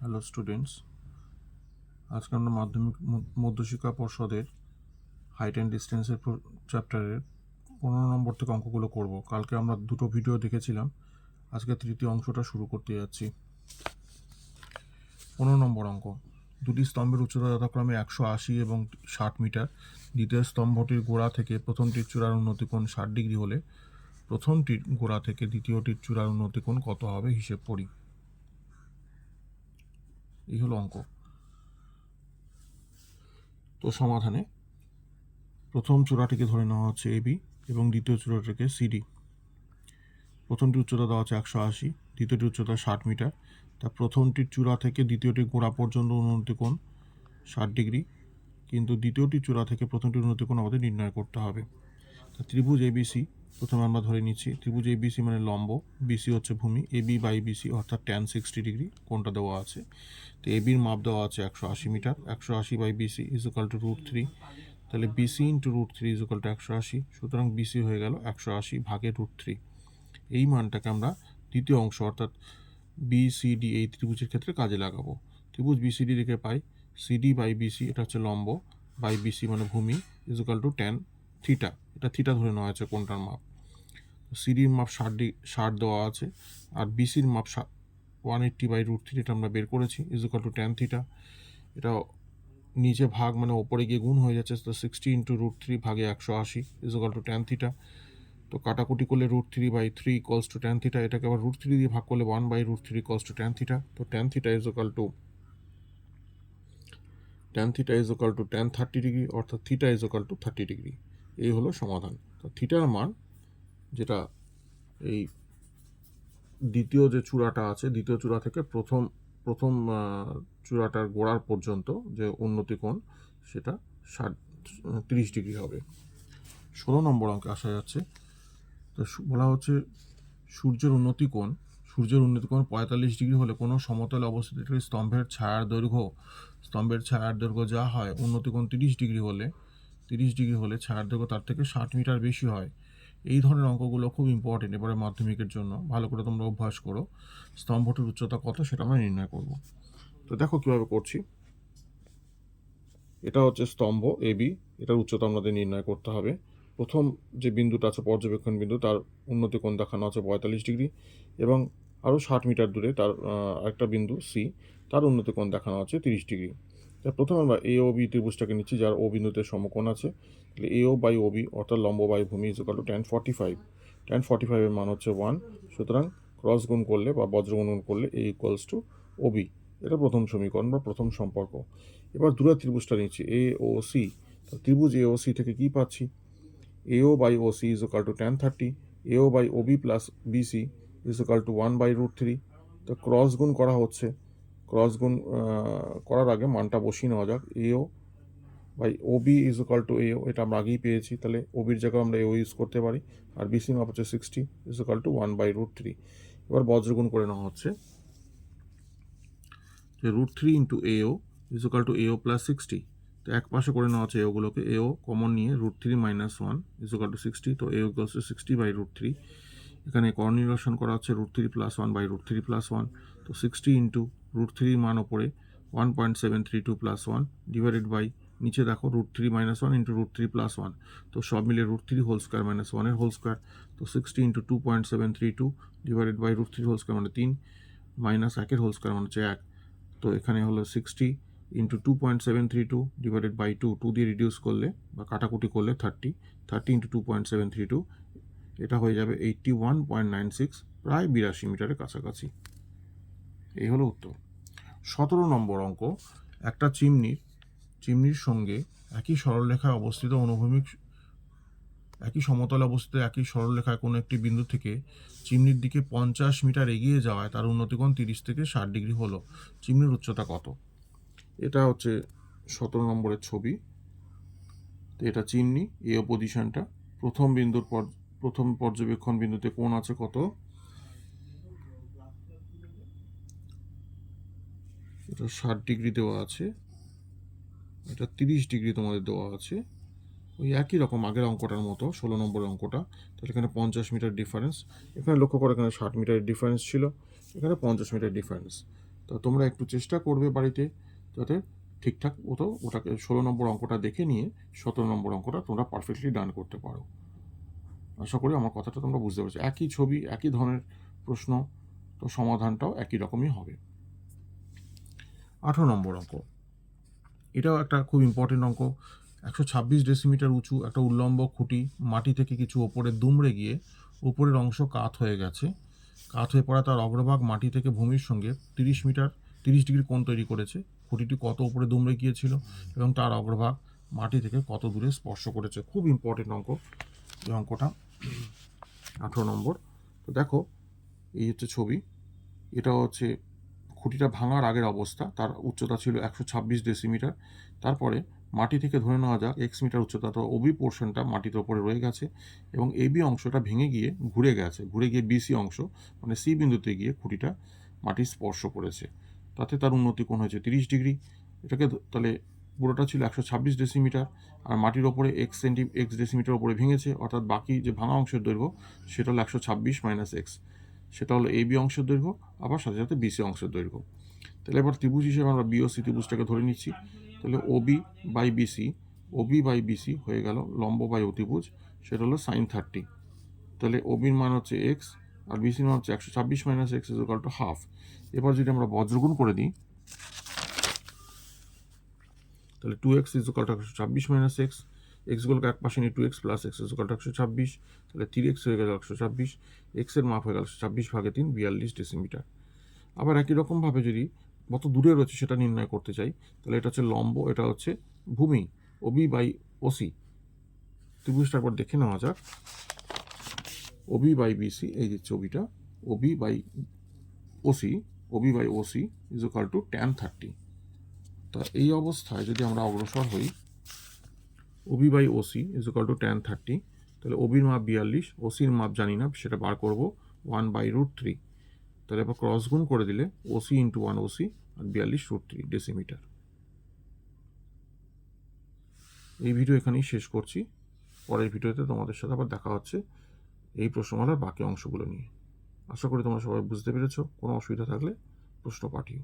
Hello students, আজকে আমরা মাধ্যমিক মধ্যশিক্ষা পর্ষদের হাইট অ্যান্ড ডিস্টেন্সের চ্যাপ্টারের 15 নম্বর থেকে অঙ্কগুলো করব। কালকে আমরা দুটো ভিডিও দেখেছিলাম, আজকে তৃতীয় অংশটা শুরু করতে যাচ্ছি। 15 নম্বর অঙ্ক, দুটি স্তম্ভের উচ্চতা যথাক্রমে 180 এবং 60 মিটার। দ্বিতীয় স্তম্ভটির গোড়া থেকে প্রথমটির চূড়ার উন্নতিকোণ 60 ডিগ্রি হলে প্রথমটির গোড়া থেকে দ্বিতীয়টির চূড়ার উন্নতিকোণ কত হবে হিসেব করি। এই হলো অঙ্ক। তো সমাধানে প্রথম চূড়াটিকে ধরে নেওয়া হচ্ছে এবি এবং দ্বিতীয় চূড়াটিকে সিডি। প্রথমটির উচ্চতা দেওয়া হচ্ছে 180, দ্বিতীয়টির উচ্চতা 60 মিটার। তা প্রথমটির চূড়া থেকে দ্বিতীয়টির গোড়া পর্যন্ত উন্নতিকোণ 60 ডিগ্রি, কিন্তু দ্বিতীয়টির চূড়া থেকে প্রথমটির উন্নতিকোণ আমাদের নির্ণয় করতে হবে। তা ত্রিভুজ এবিসি প্রথমে আমরা ধরে নিচ্ছি। ত্রিভুজ এবিসি মানে লম্ব, বিসি হচ্ছে ভূমি, এবি বাই বিসি অর্থাৎ tan 60 ডিগ্রি কোণটা দেওয়া আছে। তো এবির মাপ দেওয়া আছে 180 metre, 180 by BC is equal to √3। তাহলে BC into √3 is equal to 180, সুতরাং বিসি হয়ে গেল 180 ভাগে √3। এই মানটাকে আমরা দ্বিতীয় অংশ অর্থাৎ বিসিডি এই ত্রিভুজের ক্ষেত্রে কাজে লাগাবো। ত্রিভুজ বিসিডি থেকে পাই সিডি বাই বিসি, এটা হচ্ছে লম্ব, বাই বিসি মানে ভূমি, is equal to tan theta. এটা থিটা ধরে নেওয়া হয়েছে কোনটার মাপ। সিডির মাপ 60 দেওয়া আছে, আর বিসির মাপ 180 বাই √3, এটা আমরা বের করেছি, is equal to tan theta. এটা নিচে ভাগ মানে ওপরে গিয়ে গুণ হয়ে যাচ্ছে, তো 60 ইন্টু √3 ভাগে 180 is equal to tan theta. তো কাটাকুটি করলে √3/3 ইকুয়ালস টু tan থিটা। এটাকে আবার √3 দিয়ে ভাগ করলে 1/√3 ইকুয়ালস টু tan থিটা। তো tan theta is equal to tan 30 degree, অর্থাৎ theta is equal to 30 degree. এই হলো সমাধান। তো থিটার মান, যেটা এই দ্বিতীয় যে চূড়াটা আছে, দ্বিতীয় চূড়া থেকে প্রথম চূড়াটার গোড়ার পর্যন্ত যে উন্নতি কোণ, সেটা 30 ডিগ্রি হবে। 16 নম্বর অঙ্কে আসা যাচ্ছে। তো বলা হচ্ছে সূর্যের উন্নতি কোণ 45 ডিগ্রি হলে কোনো সমতলে অবস্থিত একটি স্তম্ভের ছায়ার দৈর্ঘ্য যা হয় উন্নতি কোণ 30 ডিগ্রি হলে ছায়ার দৈর্ঘ্য তার থেকে 60 মিটার বেশি হয়। এই ধরনের অঙ্কগুলো খুব ইম্পর্টেন্ট এবারে মাধ্যমিকের জন্য, ভালো করে তোমরা অভ্যাস করো। স্তম্ভটির উচ্চতা কত সেটা আমরা নির্ণয় করব। তো দেখো কিভাবে করছি। এটা হচ্ছে স্তম্ভ এবি, এটার উচ্চতা আমাদের নির্ণয় করতে হবে। প্রথম যে বিন্দুটা আছে পর্যবেক্ষণ বিন্দু, তার উন্নতি কোণ দেখানো আছে 45 ডিগ্রি, এবং আরও 60 মিটার দূরে তার একটা বিন্দু সি, তার উন্নতি কোণ দেখানো আছে 30 ডিগ্রি। তা প্রথমে আমরা এ ও বি ত্রিভুজটাকে নিচ্ছি, যার ও বিন্দুতে সমকোণ আছে। তাহলে এ ও বাই ও বি অর্থাৎ লম্ব বাই ভূমি is equal to tan 45। tan 45 এর মান হচ্ছে 1, সুতরাং ক্রস গুণ করলে বা বজ্রগুণ করলে এ ইকুয়ালস টু ও বি। এটা প্রথম সমীকরণ বা প্রথম সম্পর্ক। এবার দূরের ত্রিভুজটা নিচ্ছি এ ও সি। ত্রিভুজ এ ও সি থেকে কি পাচ্ছি, AO by O C is equal to tan 30, AO by O B plus BC is equal to 1/√3। তো ক্রস গুণ করা হচ্ছে, ক্রস গুণ করার আগে মানটা বসিয়ে নেওয়া যাক। AO by O B is equal to AO, এটা আমরা আগেই পেয়েছি, তাহলে ও বির জায়গায় আমরা এও ইউজ করতে পারি, আর বিসি মাপ হচ্ছে 60 ইজ ইকাল টু 1/√3। এবার বজ্রগুণ করে নেওয়া হচ্ছে, যে √3 ইন্টু এও ইজ ইকাল টু এও প্লাস 60। তো এক পাশে করে নেওয়া হচ্ছে এওগুলোকে, এও কমন নিয়ে √3 - 1 ইজ ইকাল টু 60। তো এও ইকুয়ালস টু 60/√3। এখানে কর্নিলেশন করা হচ্ছে √3 + 1/√3 + 1। তো 60 ইন্টু √3 মান ওপরে 1.732 + 1 ডিভাইডেড বাই নিচে দেখো √3 - 1 ইন্টু √3 + 1। তো সব মিলে √3 whole square minus 1 whole square. তো 60 into 2.732 divided by √3 whole square মানে 3, মাইনাস 1 হোল স্কোয়ার মানে হচ্ছে 1। তো এখানে হলো 60 ইন্টু 2.732 ডিভাইডেড বাই 2 দিয়ে রিডিউস করলে বা কাটাকুটি করলে 30 ইন্টু 2.732, এটা হয়ে যাবে 81.96, প্রায় 82 মিটারের কাছাকাছি। এই হলো উত্তর। 17 নম্বর অঙ্ক, একটা চিমনির সঙ্গে একই সরলরেখায় অবস্থিত একই সমতলে অবস্থিত একই সরলরেখায় কোনো একটি বিন্দু থেকে চিমনির দিকে 50 মিটার এগিয়ে যাওয়ায় তার উন্নতিকোণ 30 থেকে 60 ডিগ্রি হলো। চিমনির উচ্চতা কত? এটা হচ্ছে 17 নম্বরের ছবি। তো এটা চিমনি, এই পজিশনটা প্রথম পর্যবেক্ষণ বিন্দুতে কোণ আছে কত? এটা 60 ডিগ্রি দেওয়া আছে, এটা 30 ডিগ্রি তোমাদের দেওয়া আছে, ওই একই রকম আগের অঙ্কটার মতো 16 নম্বরের অঙ্কটা। তাহলে এখানে 50 মিটার ডিফারেন্স, এখানে লক্ষ্য করে এখানে 60 মিটারের ডিফারেন্স ছিল, এখানে 50 মিটার ডিফারেন্স। তা তোমরা একটু চেষ্টা করবে বাড়িতে যাতে ঠিকঠাক ওটাকে 16 নম্বর অঙ্কটা দেখে নিয়ে 17 নম্বর অঙ্কটা তোমরা পারফেক্টলি ডান করতে পারো। আশা করি আমার কথাটা তোমরা বুঝতে পারছো। একই ছবি, একই ধরনের প্রশ্ন, তো সমাধানটাও একই রকমই হবে। 18 নম্বর অঙ্ক, এটাও একটা খুব ইম্পর্টেন্ট অঙ্ক। 126 ডেসিমিটার উঁচু একটা উল্লম্ব খুঁটি মাটি থেকে কিছু ওপরে দুমড়ে গিয়ে উপরের অংশ কাত হয়ে গেছে। কাত হয়ে পড়া তার অগ্রভাগ মাটি থেকে ভূমির সঙ্গে 30 ডিগ্রি কোণ তৈরি করেছে। খুঁটিটি কত উপরে দুমড়ে গিয়েছিল এবং তার অগ্রভাগ মাটি থেকে কত দূরে স্পর্শ করেছে। খুব ইম্পর্টেন্ট অঙ্ক এই অঙ্কটা, 18 নম্বর। তো দেখো, এই হচ্ছে ছবি, এটা হচ্ছে খুঁটিটা ভাঙার আগের অবস্থা। তার উচ্চতা ছিল 126 ডেসিমিটার। তারপরে মাটি থেকে ধরে নেওয়া যাক এক্স মিটার উচ্চতা, তো ওবি পোর্শনটা মাটির ওপরে রয়ে গেছে এবং এবি অংশটা ভেঙে গিয়ে ঘুরে গিয়ে বিসি অংশ মানে সি বিন্দুতে গিয়ে খুঁটিটা মাটি স্পর্শ করেছে। তাতে তার উন্নতি কোণ হয়েছে 30 ডিগ্রি। এটাকে তাহলে পুরোটা ছিল 126 ডেসিমিটার, আর মাটির ওপরে এক্স ডেসিমিটার ওপরে ভেঙেছে, অর্থাৎ বাকি যে ভাঙা অংশের দৈর্ঘ্য সেটা হলো 126 মাইনাস এক্স, সেটা হলো এবি অংশের দৈর্ঘ্য, আবার সাথে সাথে বিসি অংশের দৈর্ঘ্য। তাহলে এবার ত্রিভুজ হিসেবে আমরা বিওসি ত্রিভুজটাকে ধরে নিচ্ছি। তাহলে ওবি বাই বিসি হয়ে গেল লম্ব বাই অতিভুজ, সেটা হলো সাইন 30। তাহলে ওবির মান হচ্ছে এক্স আর বিসির মান হচ্ছে 126 minus x is equal to half. এবার যদি আমরা বজ্রগুণ করে দিই তাহলে 2x is equal to 126 minus x, এক্সগুলোকে এক পাশে নিয়ে 2x plus x is equal to 126, তাহলে 3x হয়ে গেল 126, এক্সের মাপ হয়ে গেল 26 ভাগে 3 42 ডেসিমিটার। আবার একই রকমভাবে যদি কত দূরে রয়েছে সেটা নির্ণয় করতে চাই, তাহলে এটা হচ্ছে লম্ব, এটা হচ্ছে ভূমি, ওবি বাই ওসি। ত্রিভুজটা একবার দেখে নেওয়া যাক। ওবি বাই বিসি, এই যে ছবিটা, OB by OC is equal to tan 30। তা এই অবস্থায় যদি আমরা অগ্রসর হই, OB by OC is equal to tan 30, তাহলে ওবির মাপ 42, ওসির মাপ জানি না, সেটা বার করব 1/√3। তাহলে আবার ক্রস গুণ করে দিলে ওসি ইন্টু 1 ওসি আর 42√3 ডেসিমিটার। এই ভিডিও এখানেই শেষ করছি। পরের ভিডিওতে তোমাদের সাথে আবার দেখা হচ্ছে এই প্রশ্নমালার বাকি অংশগুলো নিয়ে। আশা করি তোমরা সবাই বুঝতে পেরেছো। কোনো অসুবিধা থাকলে প্রশ্ন পাঠিও।